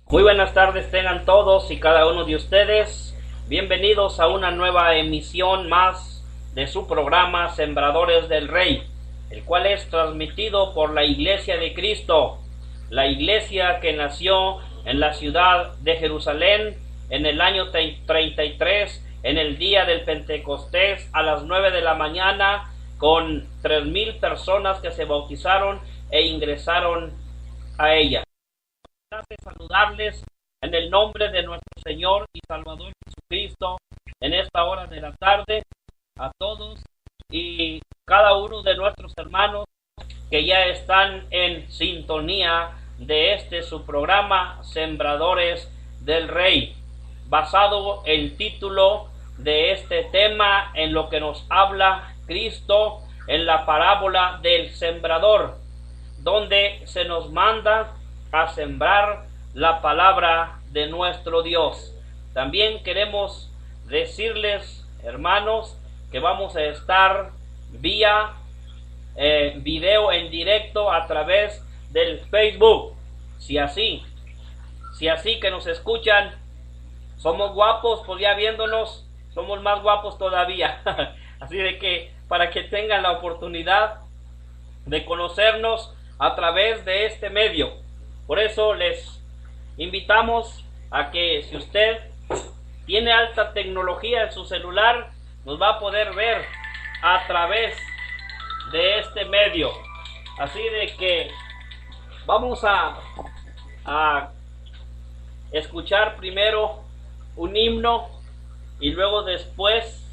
Muy buenas tardes tengan todos y cada uno de ustedes. Bienvenidos a una nueva emisión más de su programa Sembradores del Rey, el cual es transmitido por la Iglesia de Cristo, la iglesia que nació en la ciudad de Jerusalén en el año 33, en el día del Pentecostés, a las 9 de la mañana, con 3,000 personas que se bautizaron e ingresaron a ella. De saludarles en el nombre de nuestro Señor y Salvador Jesucristo en esta hora de la tarde a todos y cada uno de nuestros hermanos que ya están en sintonía de su programa Sembradores del Rey, basado el título de este tema en lo que nos habla Cristo en la parábola del sembrador, donde se nos manda a sembrar la palabra de nuestro Dios. También queremos decirles, hermanos, que vamos a estar vía video en directo a través del Facebook. Si así que nos escuchan, somos guapos, pues ya viéndonos, somos más guapos todavía. Así de que para que tengan la oportunidad de conocernos a través de este medio. Por eso les invitamos a que si usted tiene alta tecnología en su celular, nos va a poder ver a través de este medio. Así de que vamos a escuchar primero un himno y luego después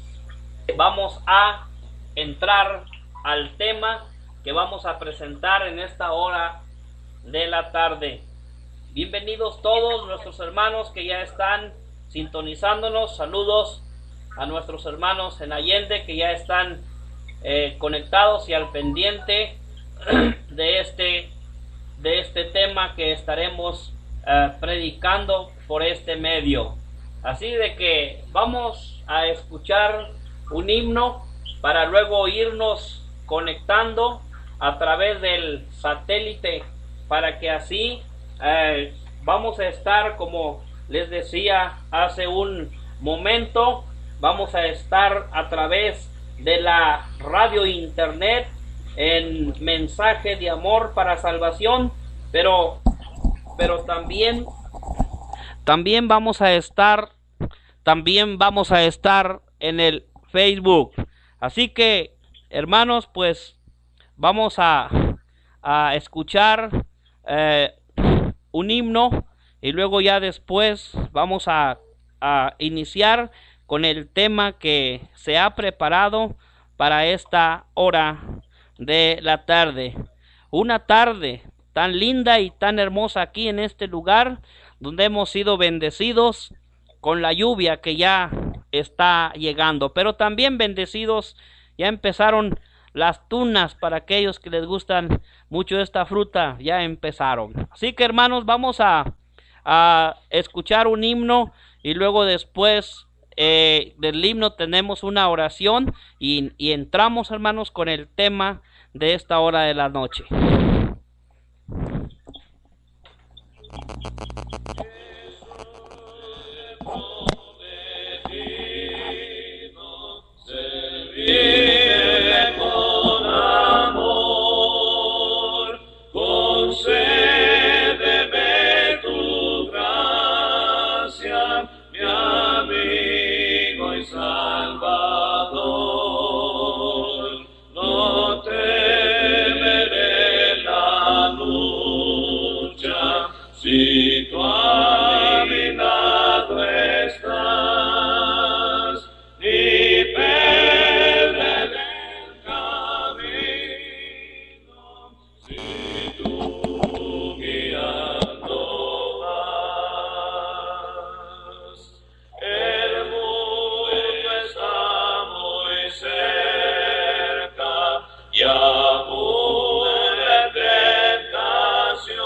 vamos a entrar al tema que vamos a presentar en esta hora de la tarde. Bienvenidos todos nuestros hermanos que ya están sintonizándonos. Saludos a nuestros hermanos en Allende que ya están conectados y al pendiente de este tema que estaremos predicando por este medio. Así de que vamos a escuchar un himno para luego irnos conectando a través del satélite, para que así vamos a estar, como les decía hace un momento, vamos a estar a través de la radio internet en mensaje de amor para salvación, pero también vamos a estar en el Facebook. Así que, hermanos, pues vamos a escuchar un himno y luego ya después vamos a iniciar con el tema que se ha preparado para esta hora de la tarde. Una tarde tan linda y tan hermosa aquí en este lugar donde hemos sido bendecidos con la lluvia que ya está llegando, pero también bendecidos, ya empezaron las tunas para aquellos que les gustan mucho esta fruta, ya empezaron. Así que, hermanos, vamos a escuchar un himno y luego después del himno tenemos una oración y entramos, hermanos, con el tema de esta hora de la noche. Con amor, concédeme tu gracia, mi amigo y salvador. No temeré la lucha, si tú a mi lado estás, ni perderé el camino, si tú guiando vas. El mundo está muy cerca y aún de tentación.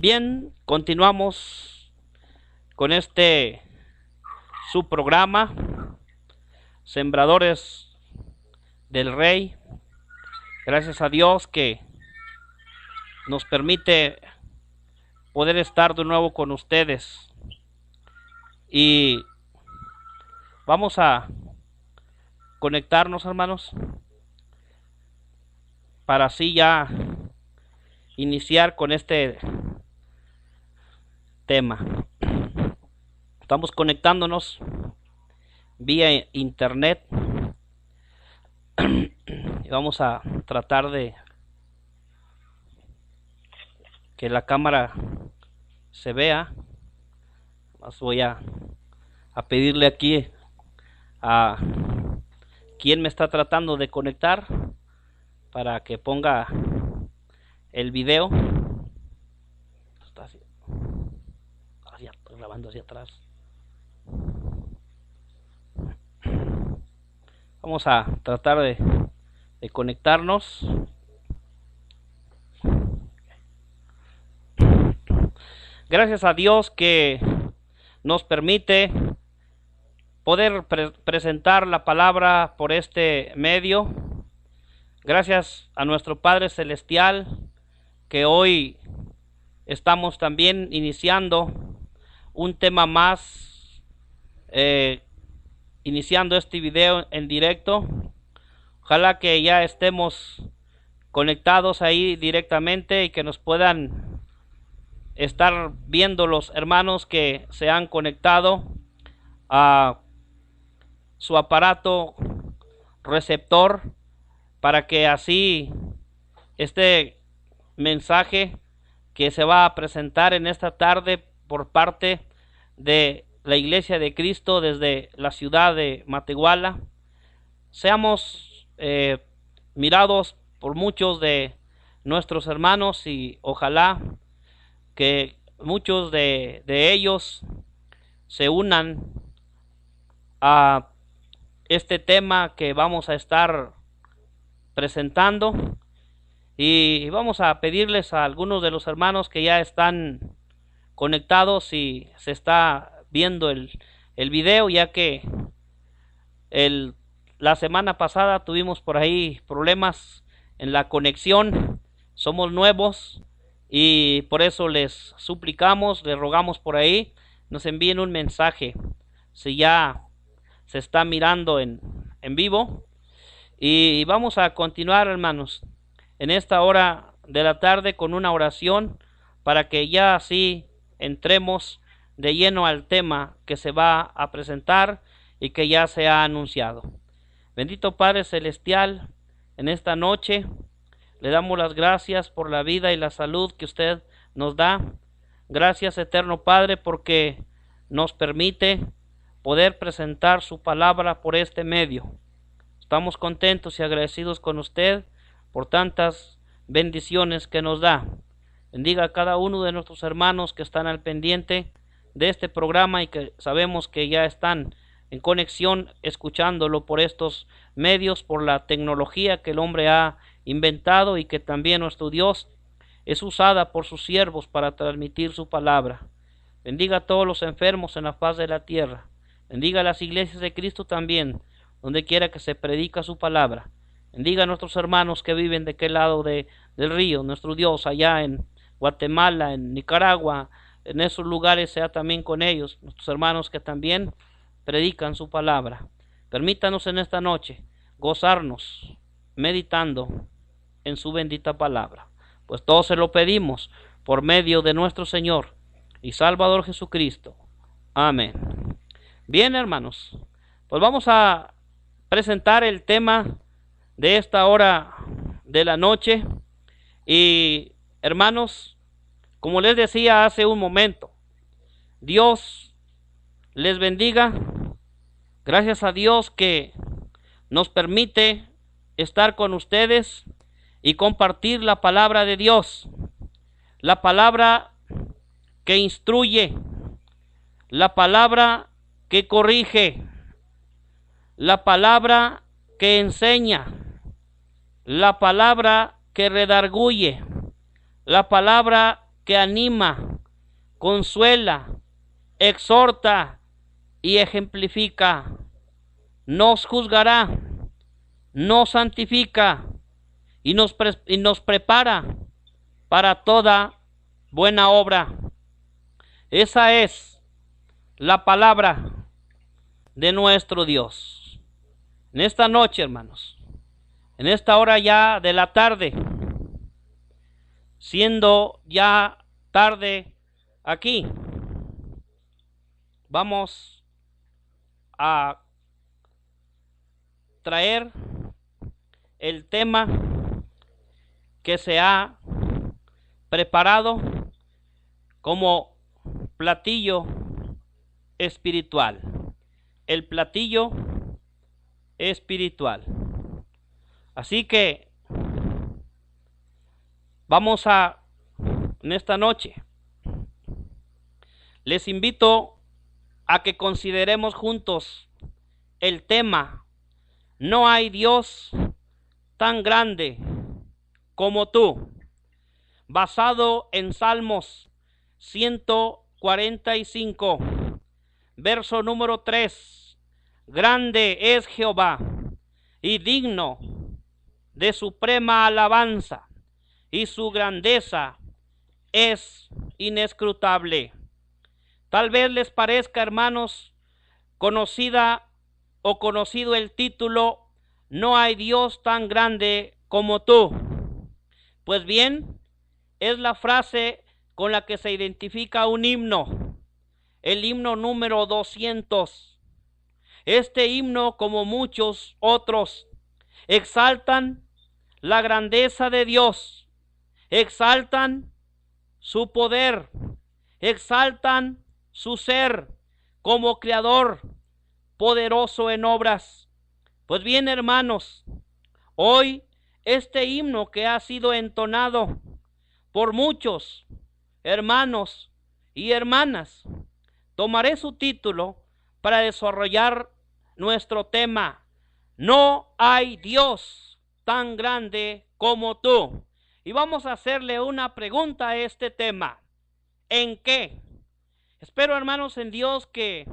Bien, continuamos con su programa, Sembradores del Rey. Gracias a Dios que nos permite poder estar de nuevo con ustedes. Y vamos a conectarnos, hermanos, para así ya iniciar con este tema. Estamos conectándonos vía internet y vamos a tratar de que la cámara se vea. Más voy a pedirle aquí a quien me está tratando de conectar para que ponga el video. Estoy grabando hacia atrás. Vamos a tratar de conectarnos. Gracias a Dios que nos permite poder presentar la palabra por este medio. Gracias a nuestro Padre Celestial que hoy estamos también iniciando un tema más, iniciando este video en directo. Ojalá que ya estemos conectados ahí directamente y que nos puedan estar viendo los hermanos que se han conectado a su aparato receptor, para que así este mensaje que se va a presentar en esta tarde por parte de la Iglesia de Cristo desde la ciudad de Matehuala, seamos mirados por muchos de nuestros hermanos, y ojalá que muchos de ellos se unan a este tema que vamos a estar presentando. Y vamos a pedirles a algunos de los hermanos que ya están conectados y se está viendo el video, ya que la semana pasada tuvimos por ahí problemas en la conexión. Somos nuevos y por eso les suplicamos, les rogamos por ahí, nos envíen un mensaje si ya se está mirando en vivo. Y vamos a continuar, hermanos, en esta hora de la tarde con una oración para que ya así entremos de lleno al tema que se va a presentar y que ya se ha anunciado. Bendito Padre Celestial, en esta noche le damos las gracias por la vida y la salud que usted nos da. Gracias, eterno Padre, porque nos permite poder presentar su palabra por este medio. Estamos contentos y agradecidos con usted por tantas bendiciones que nos da. Bendiga a cada uno de nuestros hermanos que están al pendiente de este programa y que sabemos que ya están en conexión escuchándolo por estos medios, por la tecnología que el hombre ha inventado y que también nuestro Dios es usada por sus siervos para transmitir su palabra. Bendiga a todos los enfermos en la faz de la tierra. Bendiga a las iglesias de Cristo también, donde quiera que se predica su palabra. Bendiga a nuestros hermanos que viven de aquel lado del río, nuestro Dios, allá en Guatemala, en Nicaragua, en esos lugares, sea también con ellos, nuestros hermanos que también predican su palabra. Permítanos en esta noche gozarnos meditando en su bendita palabra, pues todo se lo pedimos por medio de nuestro Señor y Salvador Jesucristo. Amén. Bien, hermanos, pues vamos a presentar el tema de esta hora de la noche. Y hermanos, como les decía hace un momento, Dios les bendiga. Gracias a Dios que nos permite estar con ustedes y compartir la palabra de Dios, la palabra que instruye, la palabra que corrige, la palabra que enseña, la palabra que redarguye, la palabra que anima, consuela, exhorta y ejemplifica. Nos juzgará, nos santifica y nos prepara para toda buena obra. Esa es la palabra de nuestro Dios. En esta noche, hermanos, en esta hora ya de la tarde, siendo ya tarde aquí, vamos a traer el tema que se ha preparado como platillo espiritual. El platillo espiritual. Así que vamos a, en esta noche, les invito a que consideremos juntos el tema: no hay Dios tan grande como tú, basado en Salmos 145, verso número 3. Grande es Jehová y digno de suprema alabanza, y su grandeza es inescrutable. Tal vez les parezca, hermanos, conocida o conocido el título: no hay Dios tan grande como tú. Pues bien, es la frase con la que se identifica un himno, el himno número 200. Este himno, como muchos otros, exaltan la grandeza de Dios, exaltan su poder, exaltan su ser como creador, poderoso en obras. Pues bien, hermanos, hoy este himno que ha sido entonado por muchos hermanos y hermanas, tomaré su título para desarrollar nuestro tema: no hay Dios tan grande como tú. Y vamos a hacerle una pregunta a este tema: ¿en qué? Espero, hermanos, en Dios, que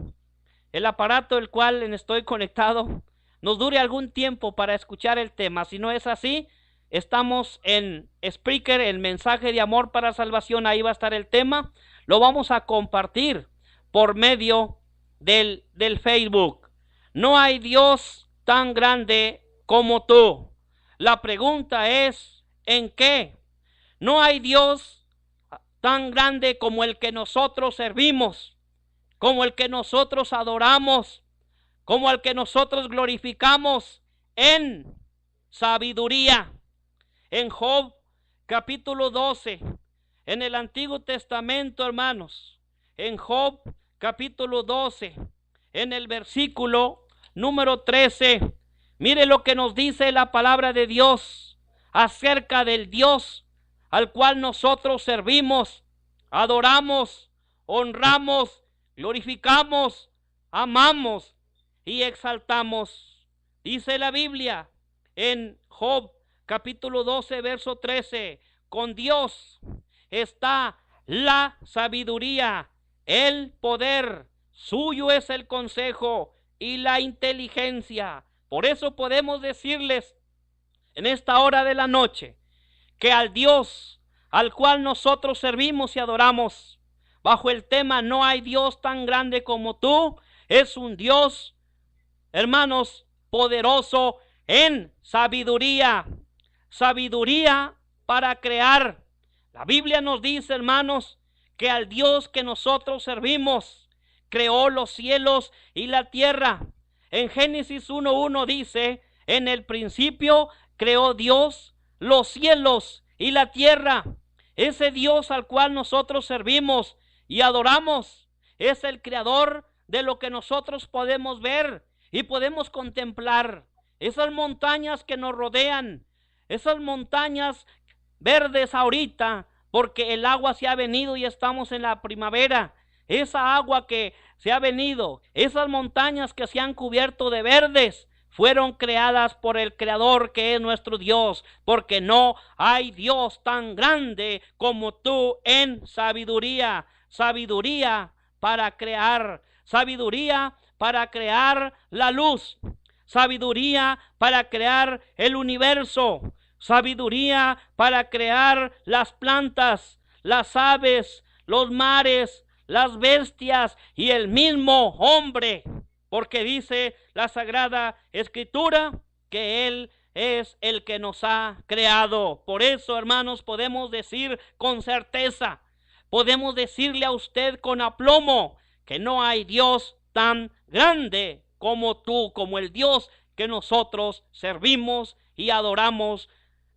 el aparato el cual estoy conectado nos dure algún tiempo para escuchar el tema. Si no es así, estamos en Spreaker, el mensaje de amor para salvación, ahí va a estar el tema. Lo vamos a compartir por medio del Facebook. No hay Dios tan grande como tú. La pregunta es: ¿en qué? No hay Dios tan grande como el que nosotros servimos, como el que nosotros adoramos, como el que nosotros glorificamos en sabiduría. En Job capítulo 12, en el Antiguo Testamento, hermanos, en Job capítulo 12, en el versículo número 13, mire lo que nos dice la palabra de Dios acerca del Dios al cual nosotros servimos, adoramos, honramos, glorificamos, amamos y exaltamos. Dice la Biblia en Job capítulo 12, verso 13: con Dios está la sabiduría, el poder, suyo es el consejo y la inteligencia. Por eso podemos decirles en esta hora de la noche que al Dios al cual nosotros servimos y adoramos, bajo el tema no hay Dios tan grande como tú, es un Dios, hermanos, poderoso en sabiduría, sabiduría para crear. La Biblia nos dice, hermanos, que al Dios que nosotros servimos creó los cielos y la tierra. En Génesis 1:1 dice: en el principio creó Dios los cielos y la tierra. Ese Dios al cual nosotros servimos y adoramos es el creador de lo que nosotros podemos ver y podemos contemplar. Esas montañas que nos rodean, esas montañas verdes ahorita, porque el agua se ha venido y estamos en la primavera. Esa agua que se ha venido, esas montañas que se han cubierto de verdes fueron creadas por el Creador, que es nuestro Dios, porque no hay Dios tan grande como tú en sabiduría. Sabiduría para crear, sabiduría para crear la luz, sabiduría para crear el universo, sabiduría para crear las plantas, las aves, los mares, las bestias y el mismo hombre, porque dice la Sagrada Escritura que Él es el que nos ha creado. Por eso, hermanos, podemos decir con certeza, podemos decirle a usted con aplomo, que no hay Dios tan grande como tú, como el Dios que nosotros servimos y adoramos,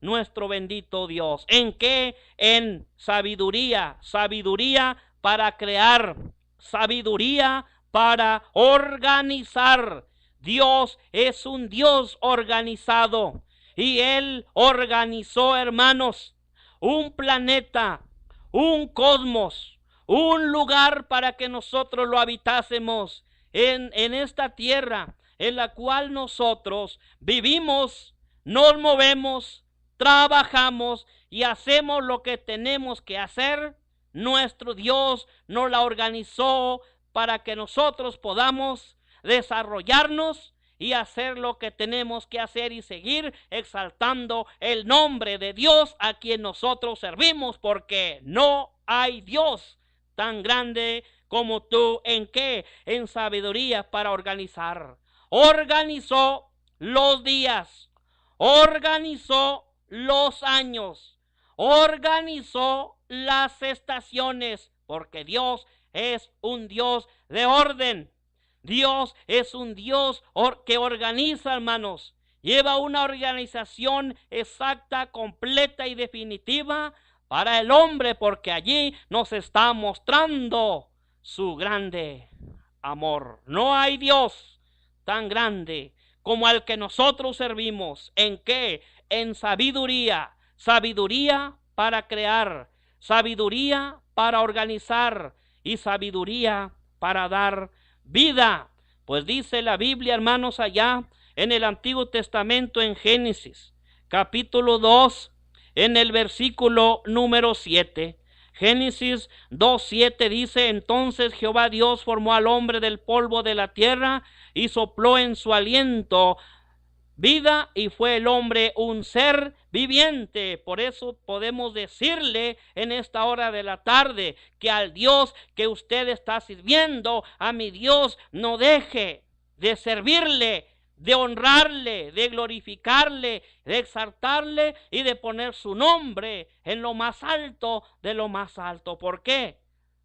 nuestro bendito Dios. ¿En qué? En sabiduría, sabiduría para crear, sabiduría para organizar. Dios es un Dios organizado, y Él organizó, hermanos, un planeta, un cosmos, un lugar para que nosotros lo habitásemos en esta tierra en la cual nosotros vivimos, nos movemos, trabajamos y hacemos lo que tenemos que hacer. Nuestro Dios nos la organizó para que nosotros podamos desarrollarnos y hacer lo que tenemos que hacer y seguir exaltando el nombre de Dios a quien nosotros servimos, porque no hay Dios tan grande como tú. ¿En qué? En sabiduría para organizar. Organizó los días, organizó los años, organizó las estaciones, porque Dios es un Dios de orden. Dios es un Dios que organiza, hermanos. Lleva una organización exacta, completa y definitiva para el hombre, porque allí nos está mostrando su grande amor. No hay Dios tan grande como al que nosotros servimos. ¿En qué? En sabiduría. Sabiduría para crear, sabiduría para organizar y sabiduría para dar vida. Pues dice la Biblia, hermanos, allá en el Antiguo Testamento, en Génesis capítulo 2, en el versículo número 7. Génesis 2:7 dice: entonces Jehová Dios formó al hombre del polvo de la tierra y sopló en su aliento vida, y fue el hombre un ser viviente. Por eso podemos decirle en esta hora de la tarde que al Dios que usted está sirviendo, a mi Dios, no deje de servirle, de honrarle, de glorificarle, de exaltarle y de poner su nombre en lo más alto de lo más alto. ¿Por qué?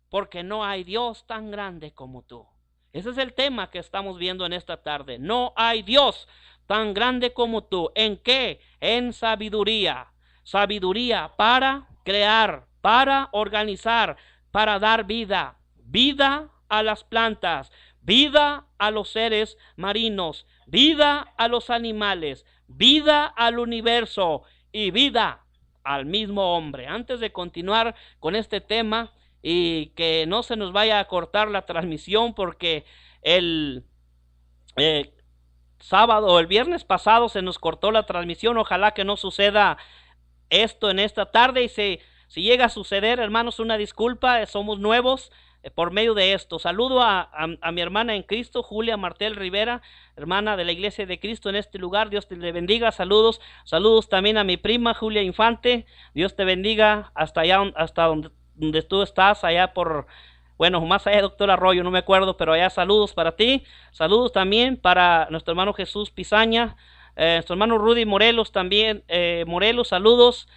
Porque no hay Dios tan grande como tú. Ese es el tema que estamos viendo en esta tarde. No hay Dios tan grande como tú. ¿En qué? En sabiduría. Sabiduría para crear, para organizar, para dar vida. Vida a las plantas, vida a los seres marinos, vida a los animales, vida al universo y vida al mismo hombre. Antes de continuar con este tema y que no se nos vaya a cortar la transmisión, porque el sábado o el viernes pasado se nos cortó la transmisión. Ojalá que no suceda esto en esta tarde, y si llega a suceder, hermanos, una disculpa, somos nuevos por medio de esto. Saludo a mi hermana en Cristo, Julia Martel Rivera, hermana de la Iglesia de Cristo en este lugar. Dios te bendiga. Saludos también a mi prima Julia Infante. Dios te bendiga hasta allá, hasta donde tú estás, allá por, bueno, más allá de Doctor Arroyo, no me acuerdo, pero allá saludos para ti. Saludos también para nuestro hermano Jesús Pizaña, nuestro hermano Rudy Morelos también, Morelos, saludos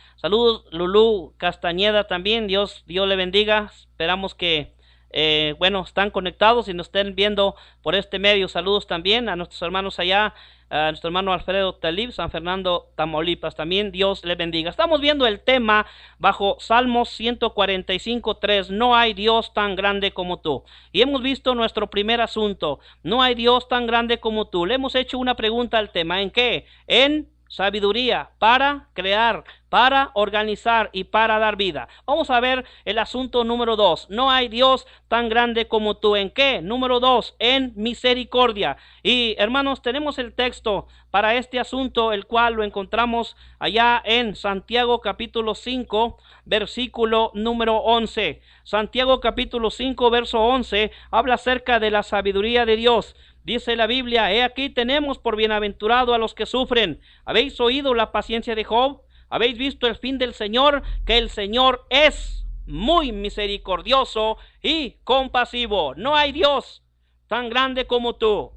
Lulú Castañeda también. Dios le bendiga. Esperamos que están conectados y nos estén viendo por este medio. Saludos también a nuestros hermanos allá, a nuestro hermano Alfredo Talib, San Fernando, Tamaulipas también. Dios le bendiga. Estamos viendo el tema bajo Salmos 145:3, no hay Dios tan grande como tú. Y hemos visto nuestro primer asunto, no hay Dios tan grande como tú. Le hemos hecho una pregunta al tema, ¿en qué? En sabiduría para crear, para organizar y para dar vida. Vamos a ver el asunto número 2. No hay Dios tan grande como tú. ¿En qué? Número 2, en misericordia. Y hermanos, tenemos el texto para este asunto, el cual lo encontramos allá en Santiago capítulo 5, versículo número 11. Santiago capítulo 5, verso 11, habla acerca de la sabiduría de Dios. Dice la Biblia: he aquí tenemos por bienaventurado a los que sufren. ¿Habéis oído la paciencia de Job? ¿Habéis visto el fin del Señor? Que el Señor es muy misericordioso y compasivo. No hay Dios tan grande como tú.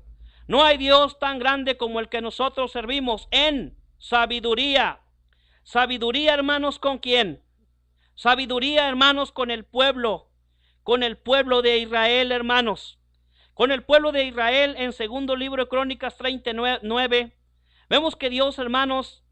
No hay Dios tan grande como el que nosotros servimos en sabiduría. Sabiduría, hermanos, ¿con quién? Sabiduría, hermanos, con el pueblo de Israel, hermanos. Con el pueblo de Israel. En segundo libro de Crónicas 39, vemos que Dios, hermanos,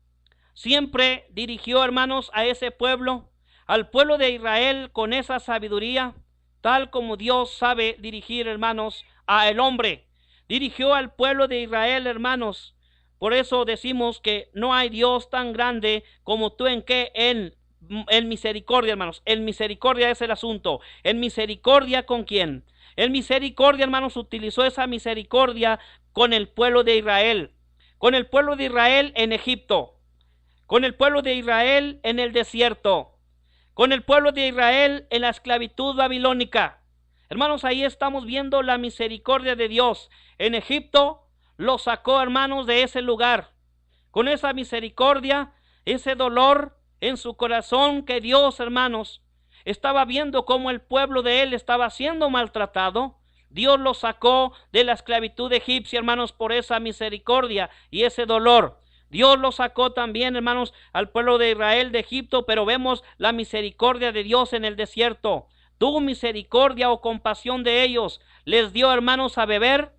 siempre dirigió, hermanos, a ese pueblo, al pueblo de Israel, con esa sabiduría, tal como Dios sabe dirigir, hermanos, a el hombre. Dirigió al pueblo de Israel, hermanos. Por eso decimos que no hay Dios tan grande como tú. ¿En qué? En misericordia, hermanos. En misericordia es el asunto. ¿En misericordia con quién? En misericordia, hermanos, utilizó esa misericordia con el pueblo de Israel. Con el pueblo de Israel en Egipto. Con el pueblo de Israel en el desierto. Con el pueblo de Israel en la esclavitud babilónica. Hermanos, ahí estamos viendo la misericordia de Dios. En Egipto los sacó, hermanos, de ese lugar. Con esa misericordia, ese dolor en su corazón que Dios, hermanos, estaba viendo cómo el pueblo de él estaba siendo maltratado. Dios lo sacó de la esclavitud egipcia, hermanos, por esa misericordia y ese dolor. Dios lo sacó también, hermanos, al pueblo de Israel de Egipto, pero vemos la misericordia de Dios en el desierto. Tuvo misericordia o compasión de ellos. Les dio, hermanos, a beber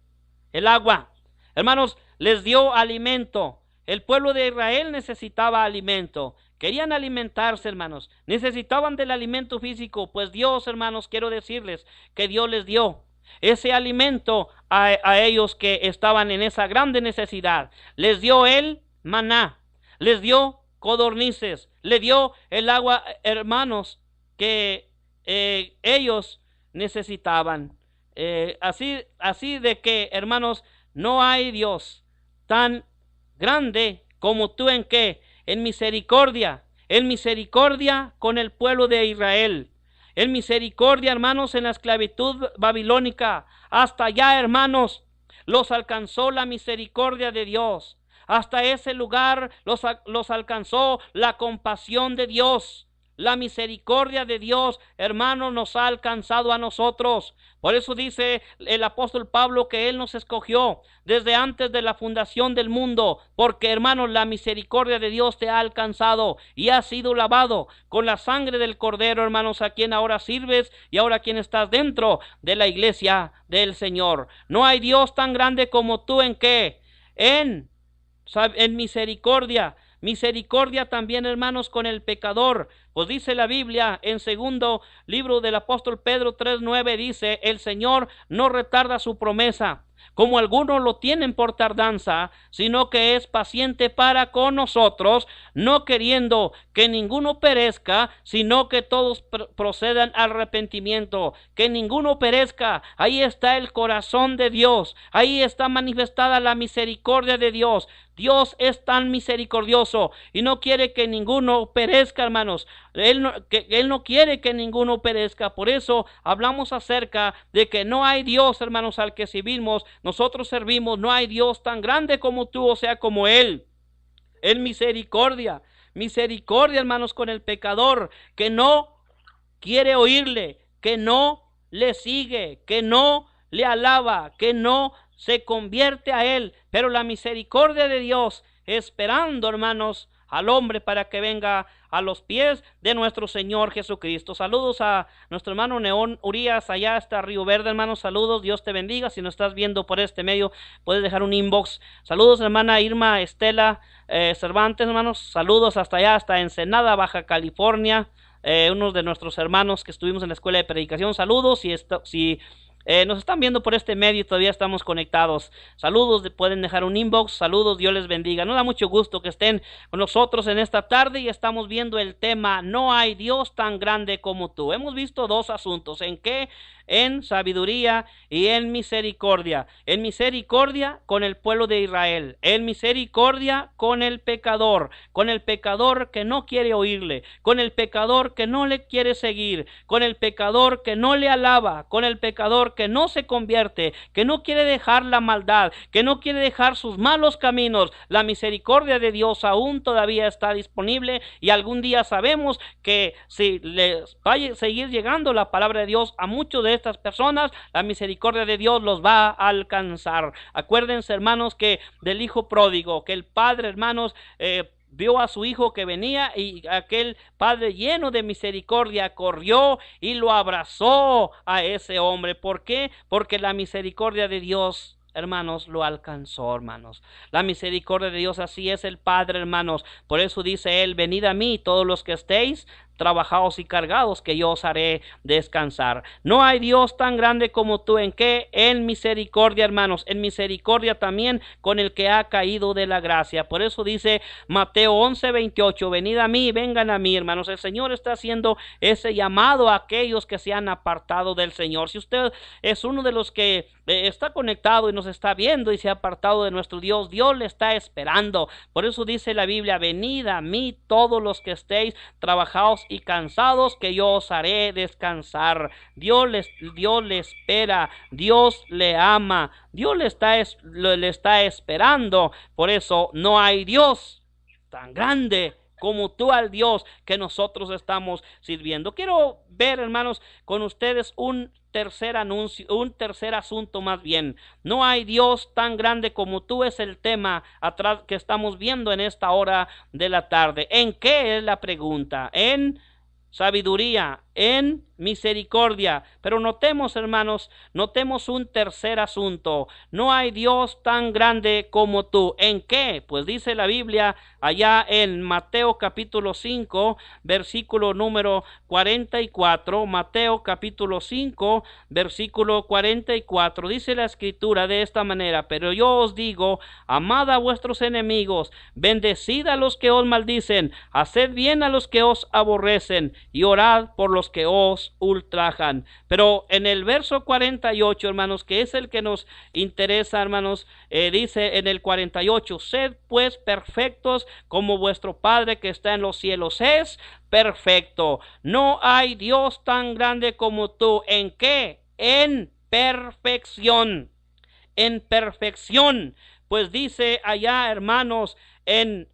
el agua. Hermanos, les dio alimento. El pueblo de Israel necesitaba alimento. Querían alimentarse, hermanos. Necesitaban del alimento físico. Pues Dios, hermanos, quiero decirles que Dios les dio ese alimento a ellos que estaban en esa grande necesidad. Les dio el maná. Les dio codornices. Les dio el agua, hermanos, que ellos necesitaban. Así de que, hermanos, no hay Dios tan grande como tú. ¿En qué? En misericordia con el pueblo de Israel, en misericordia, hermanos, en la esclavitud babilónica. Hasta allá, hermanos, los alcanzó la misericordia de Dios. Hasta ese lugar los alcanzó la compasión de Dios. La misericordia de Dios, hermanos, nos ha alcanzado a nosotros. Por eso dice el apóstol Pablo que Él nos escogió desde antes de la fundación del mundo, porque, hermanos, la misericordia de Dios te ha alcanzado y has sido lavado con la sangre del Cordero, hermanos, a quien ahora sirves y ahora a quien estás dentro de la iglesia del Señor. No hay Dios tan grande como tú. ¿En qué? En misericordia. Misericordia también, hermanos, con el pecador. Pues dice la Biblia en segundo libro del apóstol Pedro 3:9, dice: el Señor no retarda su promesa, como algunos lo tienen por tardanza, sino que es paciente para con nosotros, no queriendo que ninguno perezca, sino que todos procedan al arrepentimiento. Que ninguno perezca. Ahí está el corazón de Dios. Ahí está manifestada la misericordia de Dios. Dios es tan misericordioso y no quiere que ninguno perezca, hermanos. Él no quiere que ninguno perezca. Por eso hablamos acerca de que no hay Dios, hermanos, al que nosotros servimos. No hay Dios tan grande como tú, o sea, como Él. En misericordia, hermanos, con el pecador que no quiere oírle, que no le sigue, que no le alaba, que no se convierte a Él. Pero la misericordia de Dios, esperando, hermanos, al hombre para que venga a los pies de nuestro Señor Jesucristo. Saludos a nuestro hermano Neón Urias, allá hasta Río Verde, hermanos. Saludos, Dios te bendiga. Si nos estás viendo por este medio, puedes dejar un inbox. Saludos, hermana Irma Estela Cervantes, hermanos. Saludos hasta allá, hasta Ensenada, Baja California. Uno de nuestros hermanos que estuvimos en la escuela de predicación. Saludos. Si nos están viendo por este medio y todavía estamos conectados. Saludos, pueden dejar un inbox. Saludos, Dios les bendiga. Nos da mucho gusto que estén con nosotros en esta tarde y estamos viendo el tema No hay Dios tan grande como tú. Hemos visto dos asuntos. ¿En qué? En sabiduría y en misericordia. En misericordia con el pueblo de Israel, en misericordia con el pecador que no quiere oírle, con el pecador que no le quiere seguir, con el pecador que no le alaba, con el pecador que no se convierte, que no quiere dejar la maldad, que no quiere dejar sus malos caminos. La misericordia de Dios aún todavía está disponible y algún día sabemos que si les va a seguir llegando la palabra de Dios a muchos de estas personas, la misericordia de Dios los va a alcanzar. Acuérdense, hermanos, que del hijo pródigo, que el padre, hermanos, vio a su hijo que venía y aquel padre lleno de misericordia corrió y lo abrazó a ese hombre. ¿Por qué? Porque la misericordia de Dios, hermanos, lo alcanzó, hermanos. La misericordia de Dios, así es el Padre, hermanos. Por eso dice él: venid a mí todos los que estéis trabajados y cargados, que yo os haré descansar. No hay Dios tan grande como tú. ¿En qué? En misericordia, hermanos. En misericordia también con el que ha caído de la gracia. Por eso dice Mateo 11:28, venid a mí, vengan a mí, hermanos. El Señor está haciendo ese llamado a aquellos que se han apartado del Señor. Si usted es uno de los que está conectado y nos está viendo y se ha apartado de nuestro Dios, Dios le está esperando. Por eso dice la Biblia: venid a mí todos los que estéis trabajados y cansados, que yo os haré descansar. Dios le espera, Dios le ama, Dios le está esperando. Por eso no hay Dios tan grande como tú al Dios que nosotros estamos sirviendo. Quiero ver, hermanos, con ustedes un tercer asunto más bien. No hay Dios tan grande como tú es el tema atrás que estamos viendo en esta hora de la tarde. ¿En qué es la pregunta? En sabiduría, en misericordia. Pero notemos, hermanos, notemos un tercer asunto. No hay Dios tan grande como tú. ¿En qué? Pues dice la Biblia allá en Mateo capítulo 5, versículo número 44. Mateo capítulo 5, versículo 44. Dice la escritura de esta manera: pero yo os digo, amad a vuestros enemigos, bendecid a los que os maldicen, haced bien a los que os aborrecen y orad por los que os ultrajan. Pero en el verso 48, hermanos, que es el que nos interesa, hermanos, dice en el 48: sed pues perfectos como vuestro Padre que está en los cielos es perfecto. No hay Dios tan grande como tú. ¿En qué? En perfección. En perfección. Pues dice allá, hermanos, en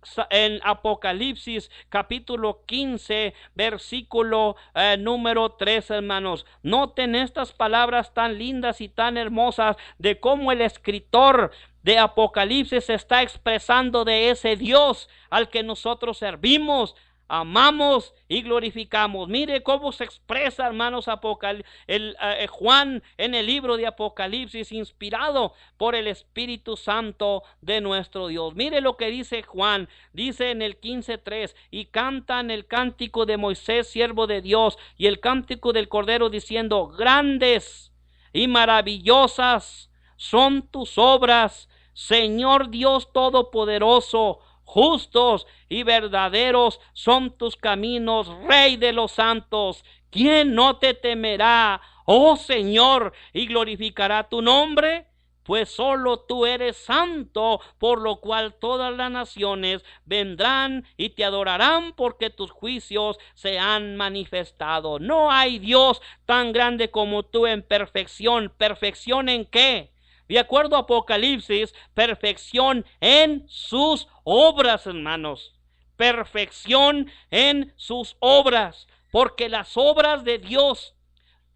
Apocalipsis capítulo 15, versículo número 3, hermanos. Noten estas palabras tan lindas y tan hermosas de cómo el escritor de Apocalipsis está expresando de ese Dios al que nosotros servimos, amamos y glorificamos. Mire cómo se expresa, hermanos, Juan en el libro de Apocalipsis, inspirado por el Espíritu Santo de nuestro Dios. Mire lo que dice Juan. Dice en el 15:3: y cantan el cántico de Moisés, siervo de Dios, y el cántico del Cordero, diciendo: grandes y maravillosas son tus obras, Señor Dios Todopoderoso. Justos y verdaderos son tus caminos, Rey de los santos. ¿Quién no te temerá, oh Señor, y glorificará tu nombre? Pues solo tú eres santo, por lo cual todas las naciones vendrán y te adorarán, porque tus juicios se han manifestado. No hay Dios tan grande como tú en perfección. ¿Perfección en qué? De acuerdo a Apocalipsis, perfección en sus obras, hermanos. Perfección en sus obras. Porque las obras de Dios,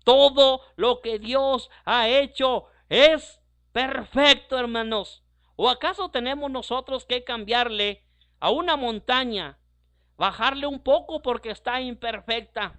todo lo que Dios ha hecho es perfecto, hermanos. ¿O acaso tenemos nosotros que cambiarle a una montaña, bajarle un poco porque está imperfecta?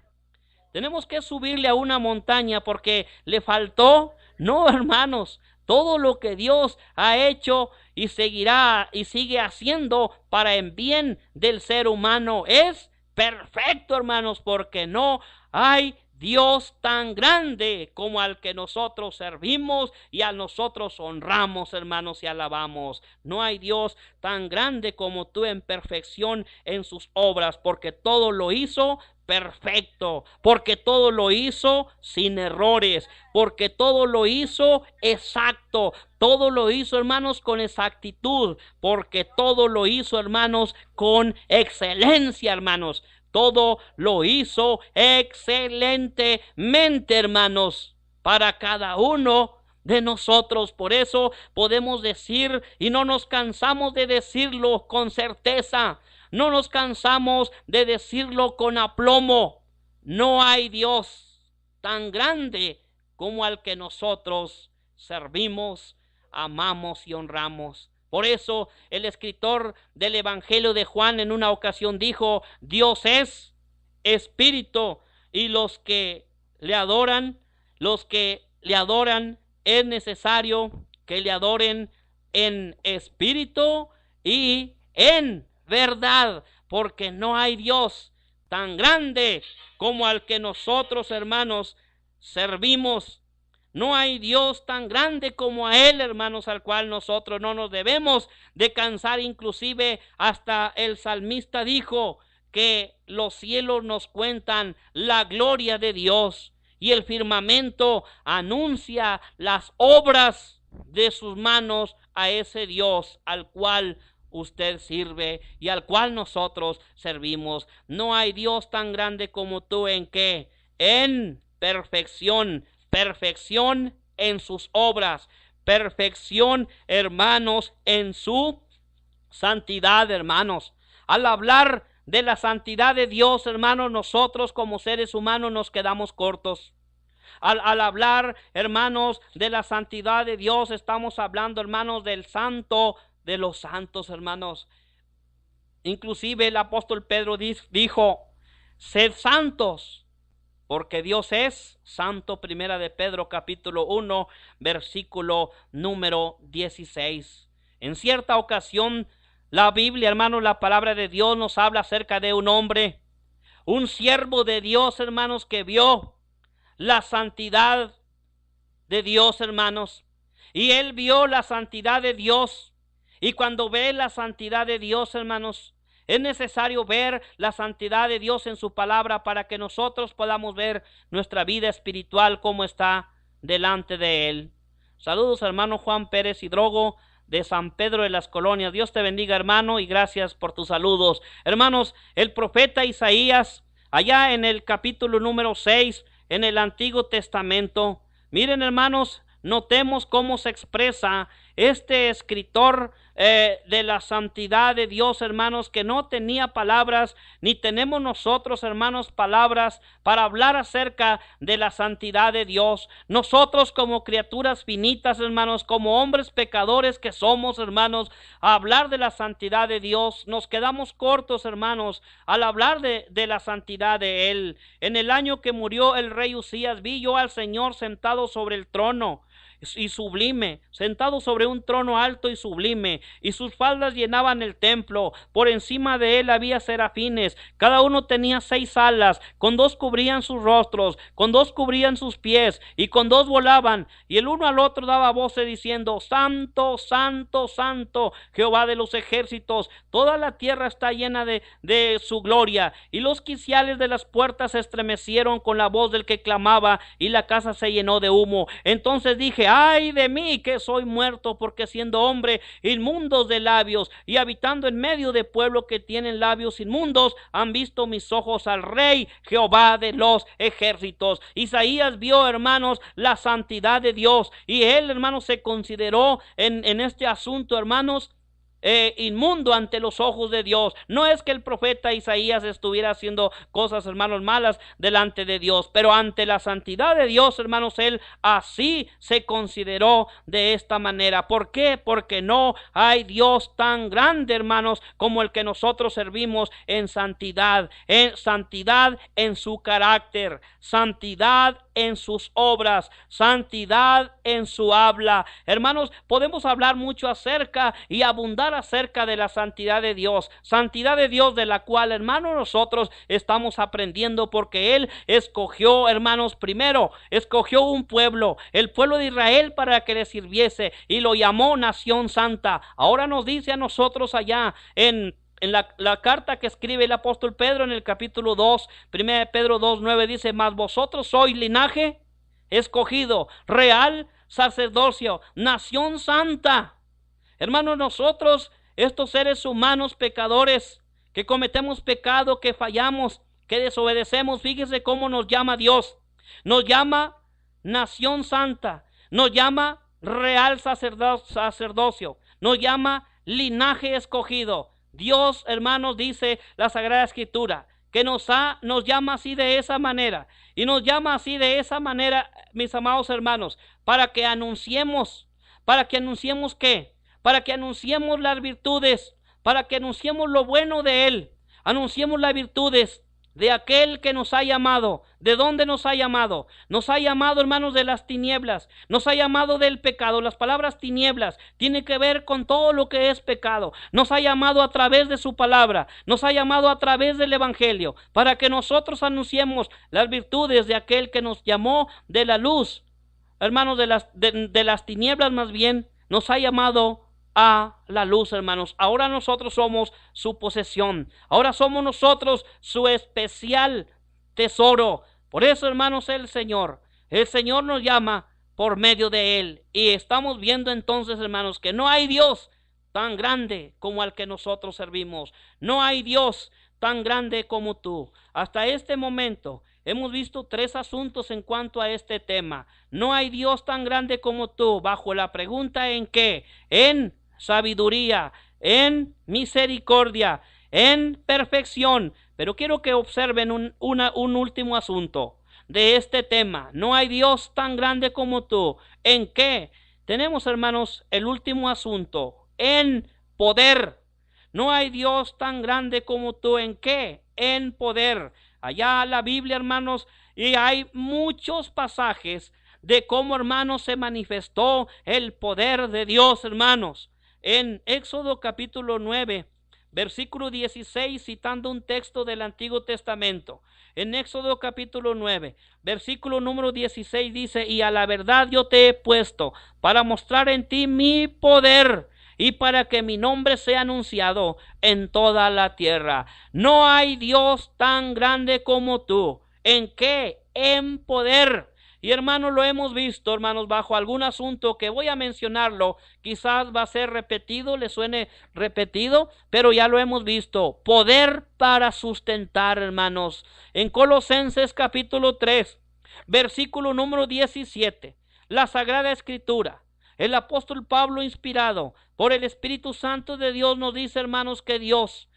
Tenemos que subirle a una montaña porque le faltó. No, hermanos. Todo lo que Dios ha hecho y seguirá y sigue haciendo para el bien del ser humano es perfecto, hermanos, porque no hay Dios tan grande como al que nosotros servimos y a nosotros honramos, hermanos, y alabamos. No hay Dios tan grande como tú en perfección en sus obras, porque todo lo hizo perfecto, porque todo lo hizo sin errores, porque todo lo hizo exacto, todo lo hizo, hermanos, con exactitud, porque todo lo hizo, hermanos, con excelencia, hermanos. Todo lo hizo excelentemente, hermanos, para cada uno de nosotros. Por eso podemos decir, y no nos cansamos de decirlo con certeza, no nos cansamos de decirlo con aplomo: no hay Dios tan grande como al que nosotros servimos, amamos y honramos. Por eso el escritor del Evangelio de Juan en una ocasión dijo: Dios es espíritu, y los que le adoran es necesario que le adoren en espíritu y en verdad, porque no hay Dios tan grande como al que nosotros, hermanos, servimos. No hay Dios tan grande como a Él, hermanos, al cual nosotros no nos debemos de cansar. Inclusive hasta el salmista dijo que los cielos nos cuentan la gloria de Dios y el firmamento anuncia las obras de sus manos a ese Dios al cual usted sirve y al cual nosotros servimos. No hay Dios tan grande como tú. ¿En qué? En perfección. Perfección en sus obras, perfección, hermanos, en su santidad, hermanos. Al hablar de la santidad de Dios, hermanos, nosotros como seres humanos nos quedamos cortos. Al hablar, hermanos, de la santidad de Dios, estamos hablando, hermanos, del santo de los santos, hermanos. Inclusive el apóstol Pedro dijo: sed santos, porque Dios es santo. Primera de Pedro capítulo 1 versículo número 16. En cierta ocasión la Biblia, hermanos, la palabra de Dios nos habla acerca de un hombre, un siervo de Dios, hermanos, que vio la santidad de Dios, hermanos. Y él vio la santidad de Dios. Y cuando ve la santidad de Dios, hermanos, es necesario ver la santidad de Dios en su palabra para que nosotros podamos ver nuestra vida espiritual como está delante de Él. Saludos, hermano Juan Pérez Hidrogo de San Pedro de las Colonias. Dios te bendiga, hermano, y gracias por tus saludos. Hermanos, el profeta Isaías, allá en el capítulo número 6, en el Antiguo Testamento, miren, hermanos, notemos cómo se expresa este escritor de la santidad de Dios, hermanos, que no tenía palabras, ni tenemos nosotros, hermanos, palabras para hablar acerca de la santidad de Dios. Nosotros como criaturas finitas, hermanos, como hombres pecadores que somos, hermanos, a hablar de la santidad de Dios, nos quedamos cortos, hermanos, al hablar de la santidad de Él. En el año que murió el rey Usías, vi yo al Señor sentado sobre el trono y sublime, sentado sobre un trono alto y sublime, y sus faldas llenaban el templo. Por encima de él había serafines, cada uno tenía 6 alas, con 2 cubrían sus rostros, con 2 cubrían sus pies, y con 2 volaban, y el uno al otro daba voces diciendo: Santo, Santo, Santo, Jehová de los ejércitos, toda la tierra está llena de su gloria. Y los quiciales de las puertas se estremecieron con la voz del que clamaba, y la casa se llenó de humo. Entonces dije: ay de mí, que soy muerto, porque siendo hombre inmundos de labios y habitando en medio de pueblo que tienen labios inmundos, han visto mis ojos al Rey, Jehová de los ejércitos. Isaías vio, hermanos, la santidad de Dios, y él, hermanos, se consideró en este asunto, hermanos, inmundo ante los ojos de Dios. No es que el profeta Isaías estuviera haciendo cosas, hermanos, malas delante de Dios, pero ante la santidad de Dios, hermanos, él así se consideró de esta manera. ¿Por qué? Porque no hay Dios tan grande, hermanos, como el que nosotros servimos en santidad en su carácter, santidad en sus obras, santidad en su habla. Hermanos, podemos hablar mucho acerca y abundar acerca de la santidad de Dios de la cual, hermanos, nosotros estamos aprendiendo, porque Él escogió, hermanos, primero escogió un pueblo, el pueblo de Israel, para que le sirviese, y lo llamó nación santa. Ahora nos dice a nosotros allá en la carta que escribe el apóstol Pedro en el capítulo 2, 1 Pedro 2:9, dice: mas vosotros sois linaje escogido, real sacerdocio, nación santa. Hermanos, nosotros, estos seres humanos pecadores, que cometemos pecado, que fallamos, que desobedecemos, fíjese cómo nos llama Dios. Nos llama nación santa, nos llama real sacerdocio, nos llama linaje escogido. Dios, hermanos, dice la Sagrada Escritura, que nos llama así, de esa manera, y nos llama así de esa manera, mis amados hermanos, para que anunciemos ¿qué? Para que anunciemos las virtudes, para que anunciemos lo bueno de Él, anunciemos las virtudes de aquel que nos ha llamado. ¿De dónde nos ha llamado? Nos ha llamado, hermanos, de las tinieblas, nos ha llamado del pecado. Las palabras tinieblas tienen que ver con todo lo que es pecado. Nos ha llamado a través de su palabra, nos ha llamado a través del evangelio, para que nosotros anunciemos las virtudes de aquel que nos llamó de la luz, hermanos, de las tinieblas, más bien, nos ha llamado a la luz, hermanos. Ahora nosotros somos su posesión, ahora somos nosotros su especial tesoro. Por eso, hermanos, el Señor nos llama por medio de Él, y estamos viendo entonces, hermanos, que no hay Dios tan grande como al que nosotros servimos. No hay Dios tan grande como tú. Hasta este momento hemos visto 3 asuntos en cuanto a este tema. No hay Dios tan grande como tú, bajo la pregunta: ¿en qué? En sabiduría, en misericordia, en perfección. Pero quiero que observen un último asunto de este tema. No hay Dios tan grande como tú. ¿En qué? Tenemos, hermanos, el último asunto: en poder. No hay Dios tan grande como tú. ¿En qué? En poder. Allá la Biblia, hermanos, y hay muchos pasajes de cómo, hermanos, se manifestó el poder de Dios, hermanos. En Éxodo capítulo 9, versículo 16, citando un texto del Antiguo Testamento. En Éxodo capítulo 9, versículo número 16 dice: y a la verdad yo te he puesto para mostrar en ti mi poder, y para que mi nombre sea anunciado en toda la tierra. No hay Dios tan grande como tú. ¿En qué? En poder. Y, hermanos, lo hemos visto, hermanos, bajo algún asunto que voy a mencionarlo. Quizás va a ser repetido, le suene repetido, pero ya lo hemos visto. Poder para sustentar, hermanos. En Colosenses capítulo 3, versículo número 17, la Sagrada Escritura, el apóstol Pablo, inspirado por el Espíritu Santo de Dios, nos dice, hermanos, que Dios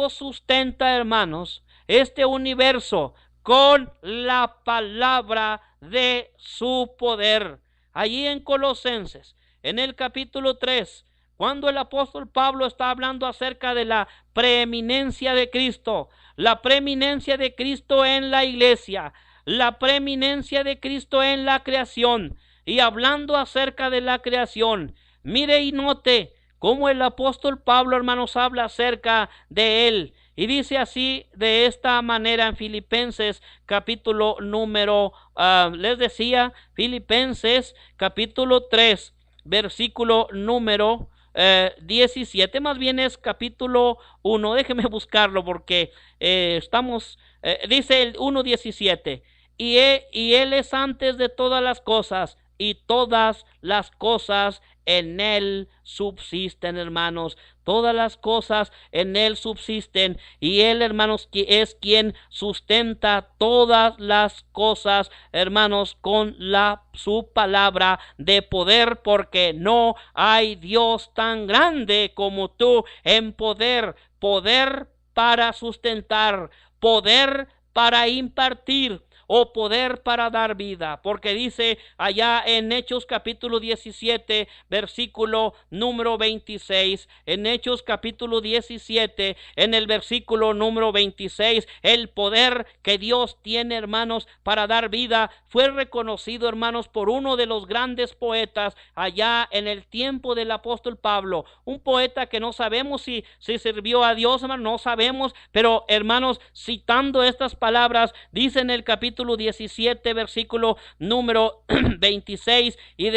sustenta, hermanos, este universo con la palabra de su poder. Allí en Colosenses, en el capítulo 3, cuando el apóstol Pablo está hablando acerca de la preeminencia de Cristo, la preeminencia de Cristo en la iglesia, la preeminencia de Cristo en la creación, y hablando acerca de la creación, mire y note cómo el apóstol Pablo, hermanos, habla acerca de él. Y dice así, de esta manera, en Filipenses capítulo número, les decía, Filipenses capítulo 3, versículo número 17, más bien es capítulo 1, déjeme buscarlo porque dice el 1:17, y Él es antes de todas las cosas, y todas las cosas en Él subsisten, hermanos. Todas las cosas en Él subsisten, y Él, hermanos, es quien sustenta todas las cosas, hermanos, con su palabra de poder, porque no hay Dios tan grande como tú en poder. Poder para sustentar, poder para impartir. o poder para dar vida, porque dice allá en Hechos capítulo 17, versículo número 26, en Hechos capítulo 17, en el versículo número 26, el poder que Dios tiene, hermanos, para dar vida, fue reconocido, hermanos, por uno de los grandes poetas allá en el tiempo del apóstol Pablo, un poeta que no sabemos si sirvió a Dios, hermanos, no sabemos, pero hermanos, citando estas palabras, dice en el capítulo 17, versículo número 26, y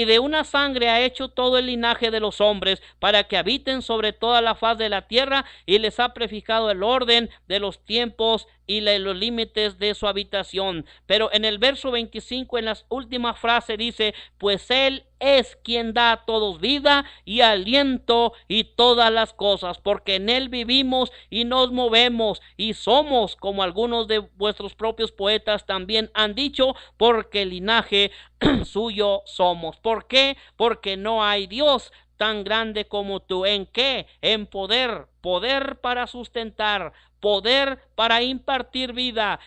de una sangre ha hecho todo el linaje de los hombres, para que habiten sobre toda la faz de la tierra, y les ha prefijado el orden de los tiempos y los límites de su habitación. Pero en el verso 25, en la última frase, dice: pues Él es quien da a todos vida y aliento y todas las cosas, porque en Él vivimos y nos movemos y somos, como algunos de vuestros propios poetas también han dicho, porque el linaje suyo somos. ¿Por qué? Porque no hay Dios tan grande como tú. ¿En qué? En poder para sustentar, poder para impartir vida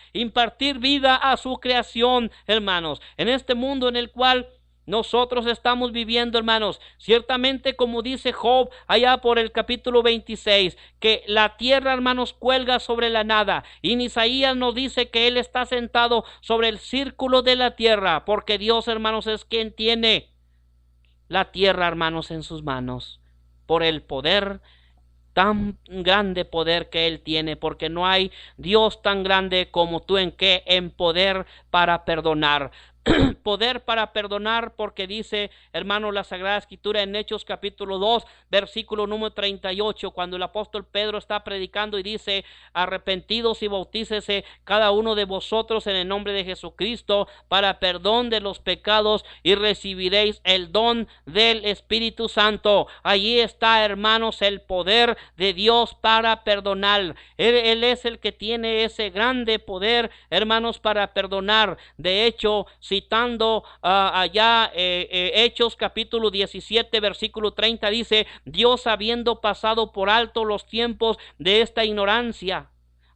a su creación, hermanos, en este mundo en el cual nosotros estamos viviendo, hermanos. Ciertamente, como dice Job allá por el capítulo 26, que la tierra, hermanos, cuelga sobre la nada, y en Isaías nos dice que Él está sentado sobre el círculo de la tierra, porque Dios, hermanos, es quien tiene la tierra, hermanos, en sus manos, por el poder, tan grande poder que Él tiene, porque no hay Dios tan grande como tú. ¿En qué? En poder para perdonar. Poder para perdonar, porque dice, hermano, la Sagrada Escritura en Hechos capítulo 2, versículo número 38, cuando el apóstol Pedro está predicando y dice: arrepentidos y bautícese cada uno de vosotros en el nombre de Jesucristo para perdón de los pecados, y recibiréis el don del Espíritu Santo. Allí está, hermanos, el poder de Dios para perdonar. Él es el que tiene ese grande poder, hermanos, para perdonar. De hecho, citando allá Hechos capítulo 17, versículo 30, dice: Dios, habiendo pasado por alto los tiempos de esta ignorancia,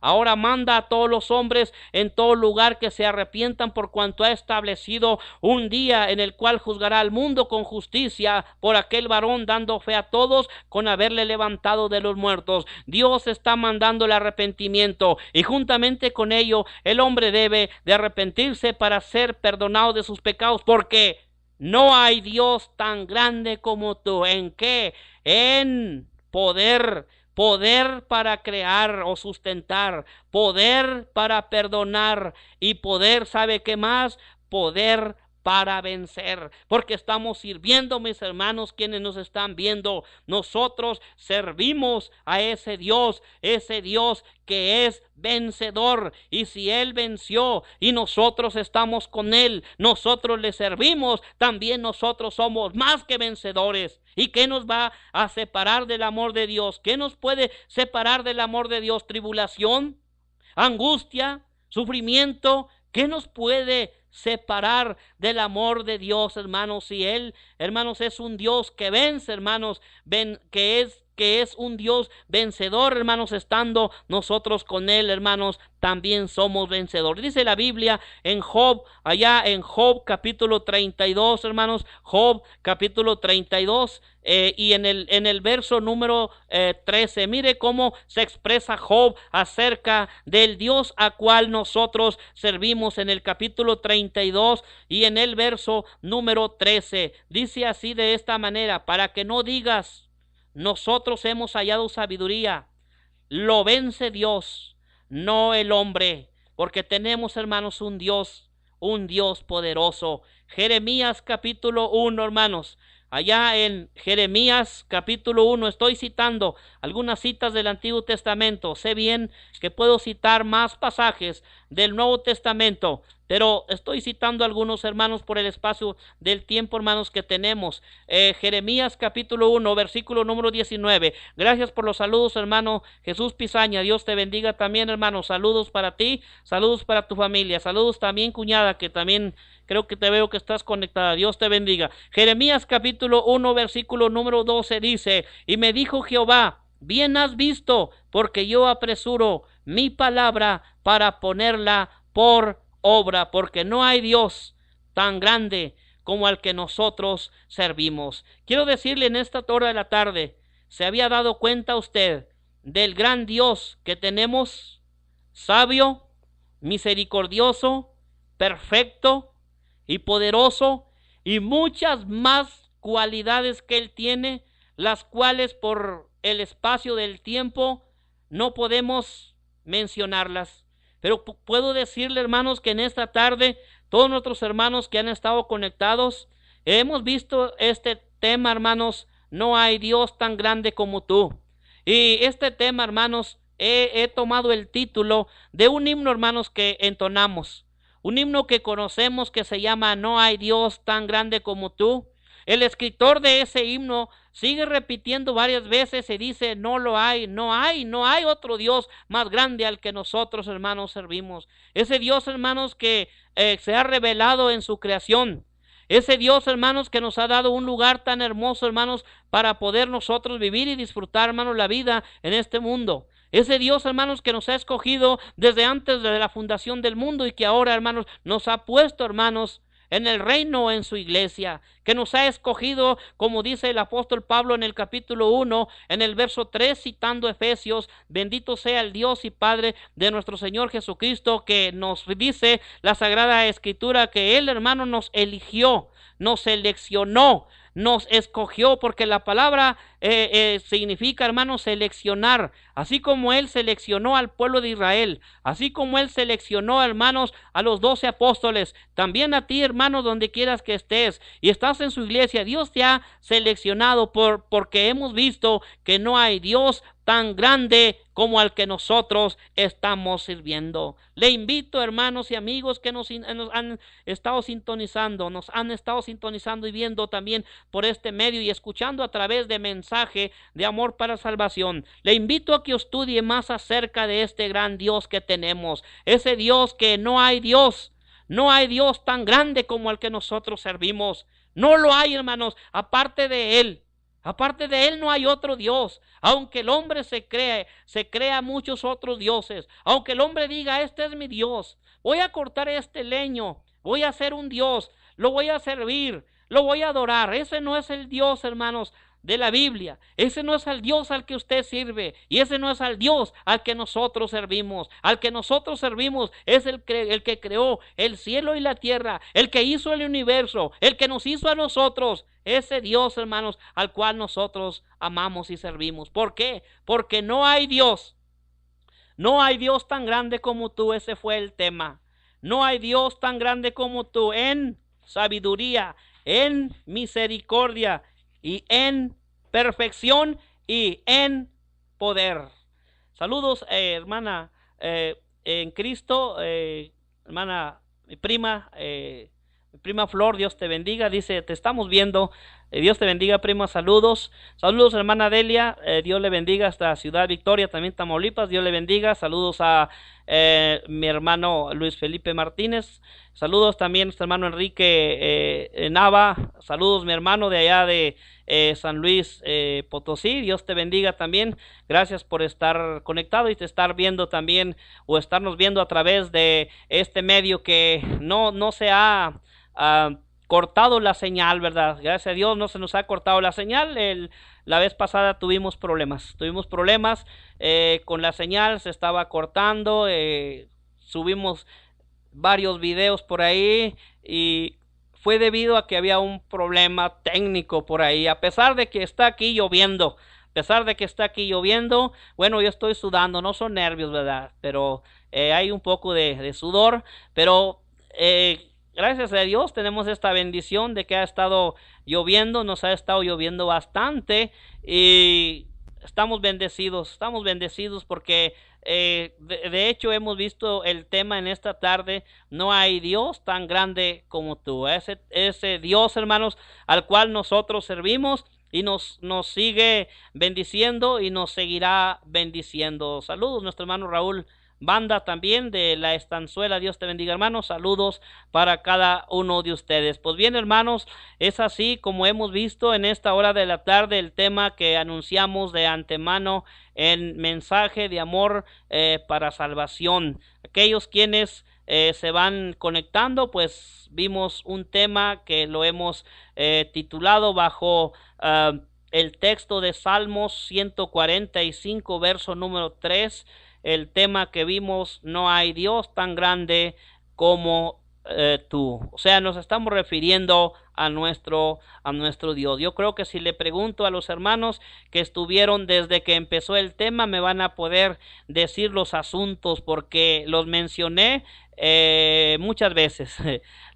ahora manda a todos los hombres en todo lugar que se arrepientan, por cuanto ha establecido un día en el cual juzgará al mundo con justicia por aquel varón, dando fe a todos con haberle levantado de los muertos. Dios está mandando el arrepentimiento, y juntamente con ello el hombre debe de arrepentirse para ser perdonado de sus pecados, porque no hay Dios tan grande como tú. ¿En qué? En poder para crear o sustentar, poder para perdonar, y poder, ¿sabe qué más? Poder para vencer, porque estamos sirviendo, mis hermanos, quienes nos están viendo. Nosotros servimos a ese Dios que es vencedor, y si Él venció y nosotros estamos con Él, nosotros le servimos, también nosotros somos más que vencedores. ¿Y qué nos va a separar del amor de Dios? ¿Qué nos puede separar del amor de Dios? ¿Tribulación? ¿Angustia? ¿Sufrimiento? ¿Qué nos puede separar del amor de Dios, hermanos? Si Él, hermanos, es un Dios que vence, hermanos, que es un Dios vencedor, hermanos, estando nosotros con Él, hermanos, también somos vencedores. Dice la Biblia en Job, allá en Job capítulo 32, hermanos, Job capítulo 32, y en el verso número 13, mire cómo se expresa Job acerca del Dios a cual nosotros servimos. En el capítulo 32 y en el verso número 13, dice así de esta manera: para que no digas, nosotros hemos hallado sabiduría, lo vence Dios, no el hombre, porque tenemos, hermanos, un Dios poderoso. Jeremías capítulo 1, hermanos, allá en Jeremías capítulo 1, estoy citando algunas citas del Antiguo Testamento. Sé bien que puedo citar más pasajes del Nuevo Testamento, pero estoy citando algunos, hermanos, por el espacio del tiempo, hermanos, que tenemos. Jeremías capítulo 1, versículo número 19. Gracias por los saludos, hermano Jesús Pizaña. Dios te bendiga también, hermano. Saludos para ti, saludos para tu familia, saludos también, cuñada, que también creo que te veo que estás conectada. Dios te bendiga. Jeremías capítulo 1, versículo número 12 dice: y me dijo Jehová, bien has visto, porque yo apresuro mi palabra para ponerla por obra, porque no hay Dios tan grande como al que nosotros servimos. Quiero decirle en esta hora de la tarde, ¿se había dado cuenta usted del gran Dios que tenemos? Sabio, misericordioso, perfecto y poderoso, y muchas más cualidades que Él tiene, las cuales por el espacio del tiempo no podemos mencionarlas. Pero puedo decirle, hermanos, que en esta tarde todos nuestros hermanos que han estado conectados hemos visto este tema, hermanos, no hay Dios tan grande como tú. Y este tema, hermanos, he tomado el título de un himno, hermanos, que entonamos, un himno que conocemos que se llama No hay Dios tan grande como tú. El escritor de ese himno sigue repitiendo varias veces y dice, no lo hay, no hay otro Dios más grande al que nosotros, hermanos, servimos. Ese Dios, hermanos, que se ha revelado en su creación. Ese Dios, hermanos, que nos ha dado un lugar tan hermoso, hermanos, para poder nosotros vivir y disfrutar, hermanos, la vida en este mundo. Ese Dios, hermanos, que nos ha escogido desde antes de la fundación del mundo y que ahora, hermanos, nos ha puesto, hermanos, en el reino, en su iglesia, que nos ha escogido, como dice el apóstol Pablo en el capítulo 1, en el verso 3, citando Efesios, bendito sea el Dios y Padre de nuestro Señor Jesucristo, que nos dice la Sagrada Escritura que Él, hermano, nos eligió, nos seleccionó, nos escogió, porque la palabra significa, hermanos, seleccionar, así como Él seleccionó al pueblo de Israel, así como Él seleccionó, hermanos, a los 12 apóstoles, también a ti, hermano, donde quieras que estés y estás en su iglesia, Dios te ha seleccionado porque hemos visto que no hay Dios tan grande como al que nosotros estamos sirviendo. Le invito, hermanos y amigos que nos han estado sintonizando, y viendo también por este medio y escuchando a través de mensaje de amor para salvación. Le invito a que estudie más acerca de este gran Dios que tenemos, ese Dios que no hay Dios tan grande como al que nosotros servimos. No lo hay, hermanos, aparte de Él. Aparte de Él no hay otro Dios. Aunque el hombre se crea muchos otros dioses. Aunque el hombre diga, este es mi Dios. Voy a cortar este leño. Voy a hacer un Dios. Lo voy a servir. Lo voy a adorar. Ese no es el Dios, hermanos, de la Biblia. Ese no es el Dios al que usted sirve, y ese no es el Dios al que nosotros servimos. Al que nosotros servimos es el que creó el cielo y la tierra, el que hizo el universo, el que nos hizo a nosotros. Ese Dios, hermanos, al cual nosotros amamos y servimos. ¿Por qué? Porque no hay Dios tan grande como tú. Ese fue el tema. No hay Dios tan grande como tú en sabiduría, en misericordia y en perfección y en poder. Saludos, hermana en Cristo, hermana, mi prima Flor, Dios te bendiga, dice, te estamos viendo, Dios te bendiga, prima, saludos, hermana Delia, Dios le bendiga hasta Ciudad Victoria, también Tamaulipas, Dios le bendiga, saludos a mi hermano Luis Felipe Martínez, saludos también a nuestro hermano Enrique Nava, saludos mi hermano de allá de San Luis Potosí, Dios te bendiga también, gracias por estar conectado y te estar viendo también, o estarnos viendo a través de este medio que no se ha cortado la señal, ¿verdad? Gracias a Dios no se nos ha cortado la señal. La vez pasada tuvimos problemas con la señal, se estaba cortando, subimos varios videos por ahí y fue debido a que había un problema técnico por ahí, a pesar de que está aquí lloviendo, bueno, yo estoy sudando, no son nervios, ¿verdad? Pero hay un poco de sudor, pero gracias a Dios tenemos esta bendición de que ha estado lloviendo, nos ha estado lloviendo bastante y estamos bendecidos porque de hecho hemos visto el tema en esta tarde, no hay Dios tan grande como tú, ese Dios, hermanos, al cual nosotros servimos y nos sigue bendiciendo y nos seguirá bendiciendo. Saludos, nuestro hermano Raúl Banda también de la Estanzuela, Dios te bendiga, hermanos, saludos para cada uno de ustedes. Pues bien, hermanos, es así como hemos visto en esta hora de la tarde el tema que anunciamos de antemano en mensaje de amor para salvación. Aquellos quienes se van conectando, pues vimos un tema que lo hemos titulado bajo el texto de Salmos 145, verso número 3. El tema que vimos: no hay Dios tan grande como tú. O sea, nos estamos refiriendo a nuestro Dios. Yo creo que si le pregunto a los hermanos que estuvieron desde que empezó el tema, me van a poder decir los asuntos, porque los mencioné muchas veces.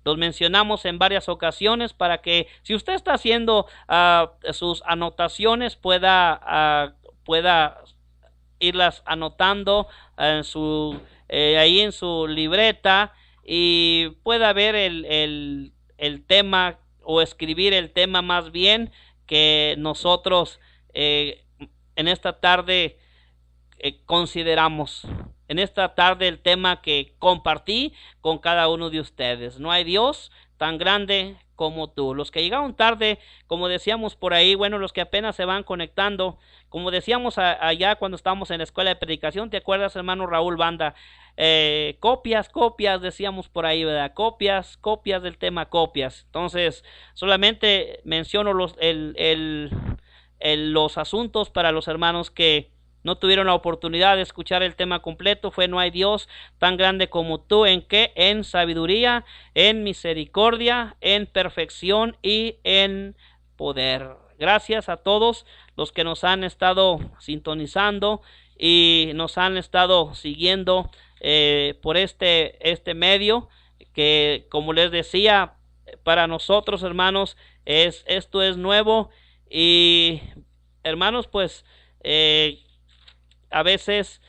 Los mencionamos en varias ocasiones para que, si usted está haciendo sus anotaciones, pueda irlas anotando en ahí en su libreta, y pueda ver el tema, o escribir el tema más bien, que nosotros en esta tarde consideramos. En esta tarde el tema que compartí con cada uno de ustedes: no hay Dios tan grande como tú. Los que llegaron tarde, como decíamos por ahí, bueno, los que apenas se van conectando, como decíamos allá cuando estábamos en la escuela de predicación, ¿te acuerdas, hermano Raúl Banda? Copias, decíamos por ahí, ¿verdad? Copias del tema, copias. Entonces, solamente menciono los asuntos para los hermanos que no tuvieron la oportunidad de escuchar el tema completo. Fue: no hay Dios tan grande como tú. ¿En qué? En sabiduría, en misericordia, en perfección y en poder. Gracias a todos los que nos han estado sintonizando y nos han estado siguiendo por este medio, que, como les decía, para nosotros, hermanos, esto es nuevo. Y hermanos, pues a veces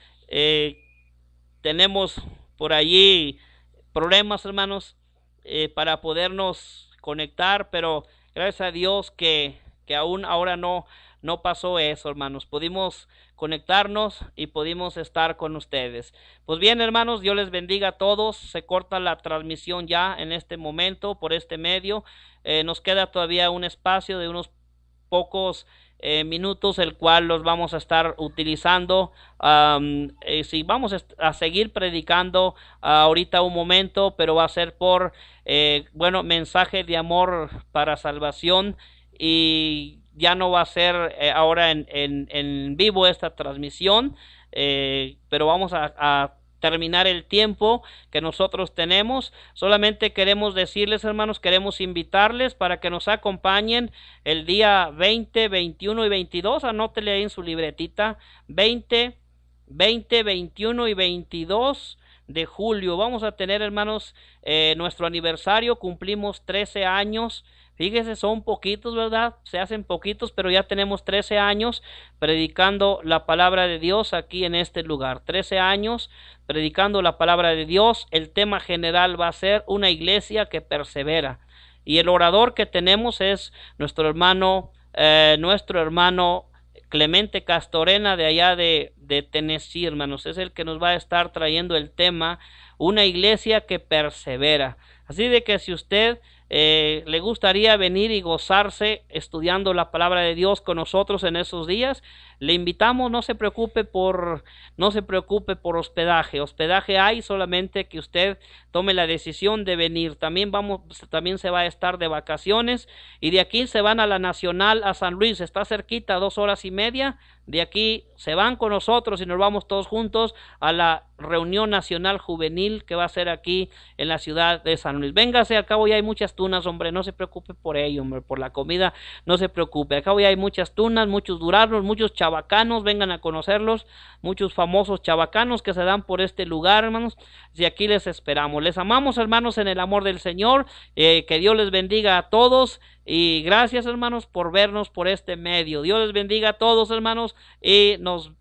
tenemos por allí problemas, hermanos, para podernos conectar, pero gracias a Dios que aún ahora no pasó eso, hermanos. Pudimos conectarnos y pudimos estar con ustedes. Pues bien, hermanos, Dios les bendiga a todos. Se corta la transmisión ya en este momento por este medio. Nos queda todavía un espacio de unos pocos minutos, el cual los vamos a estar utilizando. Si vamos a seguir predicando ahorita un momento, pero va a ser por mensaje de amor para salvación, y ya no va a ser ahora en vivo esta transmisión, pero vamos a terminar el tiempo que nosotros tenemos. Solamente queremos decirles, hermanos, queremos invitarles para que nos acompañen el día 20, 21 y 22. Anótele ahí en su libretita: 20, 21 y 22 de julio. Vamos a tener, hermanos, nuestro aniversario. Cumplimos 13 años. Fíjese, son poquitos, ¿verdad? Se hacen poquitos, pero ya tenemos 13 años predicando la palabra de Dios aquí en este lugar. 13 años predicando la palabra de Dios. El tema general va a ser una iglesia que persevera. Y el orador que tenemos es nuestro hermano Clemente Castorena, de allá de Tennessee, hermanos. Es el que nos va a estar trayendo el tema: una iglesia que persevera. Así de que si usted le gustaría venir y gozarse estudiando la palabra de Dios con nosotros en esos días, le invitamos. No se preocupe por hospedaje hay, solamente que usted tome la decisión de venir. También se va a estar de vacaciones, y de aquí se van a la Nacional, a San Luis. Está cerquita, 2 horas y media. De aquí se van con nosotros y nos vamos todos juntos a la reunión nacional juvenil que va a ser aquí en la ciudad de San Luis. Véngase, al cabo ya hay muchas tunas, hombre, no se preocupe por ello, hombre, por la comida no se preocupe. Al cabo ya hay muchas tunas, muchos duraznos, muchos chabacanos, vengan a conocerlos, muchos famosos chabacanos que se dan por este lugar, hermanos, y aquí les esperamos. Les amamos, hermanos, en el amor del Señor. Que Dios les bendiga a todos, y gracias, hermanos, por vernos por este medio. Dios les bendiga a todos, hermanos, y nos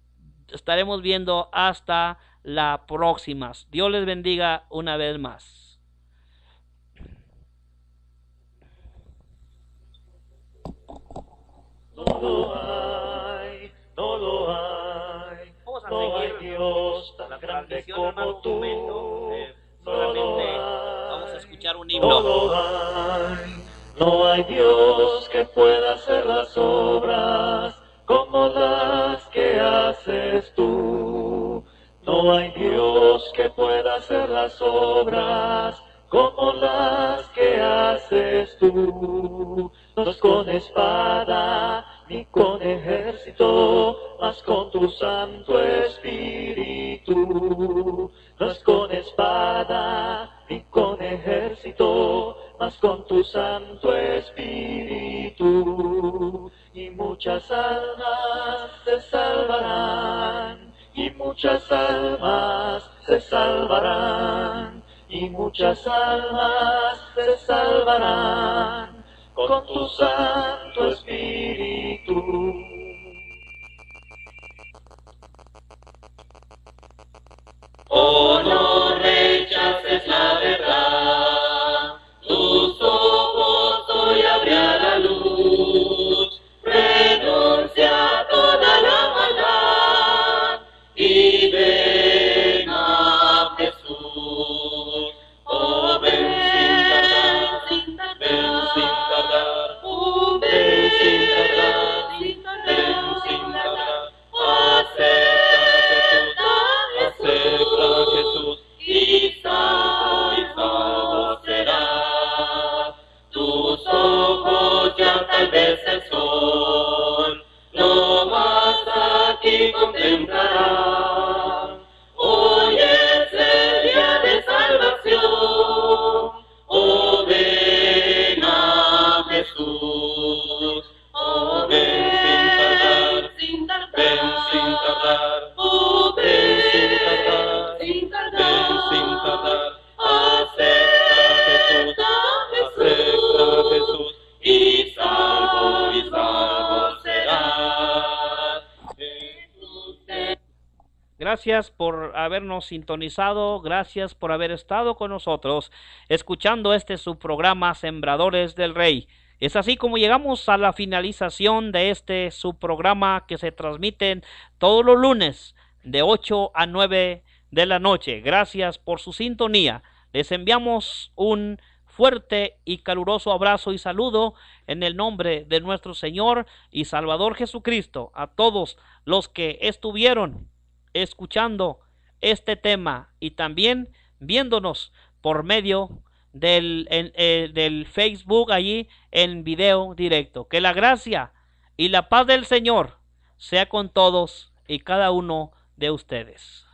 estaremos viendo hasta la próxima. Dios les bendiga una vez más. Todo hay, no hay Dios tan grande como tú. Solamente vamos a escuchar un himno. Todo hay, no hay Dios que pueda hacer las obras como las que haces tú. No hay Dios que pueda hacer las obras como las que haces tú. No es con espada ni con ejército, mas con tu Santo Espíritu. No es con espada ni con ejército, mas con tu Santo Espíritu. Y muchas almas se salvarán, y muchas almas se salvarán, y muchas almas se salvarán con tu Santo Espíritu. Oh, no rechaces la verdad, tus ojos hoy abrirán la luz, renuncia a toda la maldad y ven a Jesús. Oh, ven sin tardar, ven sin tardar, ven sin tardar, ven sin tardar, acepta a Jesús y salvo serás. Tus ojos ya tal vez el sol no más aquí contemplarán. Hoy es el día de salvación. Oh, ven a Jesús. Oh, ven sin tardar, ven sin tardar, oh, ven sin tardar, ven sin tardar. Acepta a Jesús y salvo serás. Gracias por habernos sintonizado, gracias por haber estado con nosotros, escuchando su programa Sembradores del Rey. Es así como llegamos a la finalización de su programa que se transmiten todos los lunes de 8 a 9 de la noche. Gracias por su sintonía. Les enviamos un fuerte y caluroso abrazo y saludo en el nombre de nuestro Señor y Salvador Jesucristo a todos los que estuvieron escuchando este tema y también viéndonos por medio del Facebook allí en video directo. Que la gracia y la paz del Señor sea con todos y cada uno de ustedes.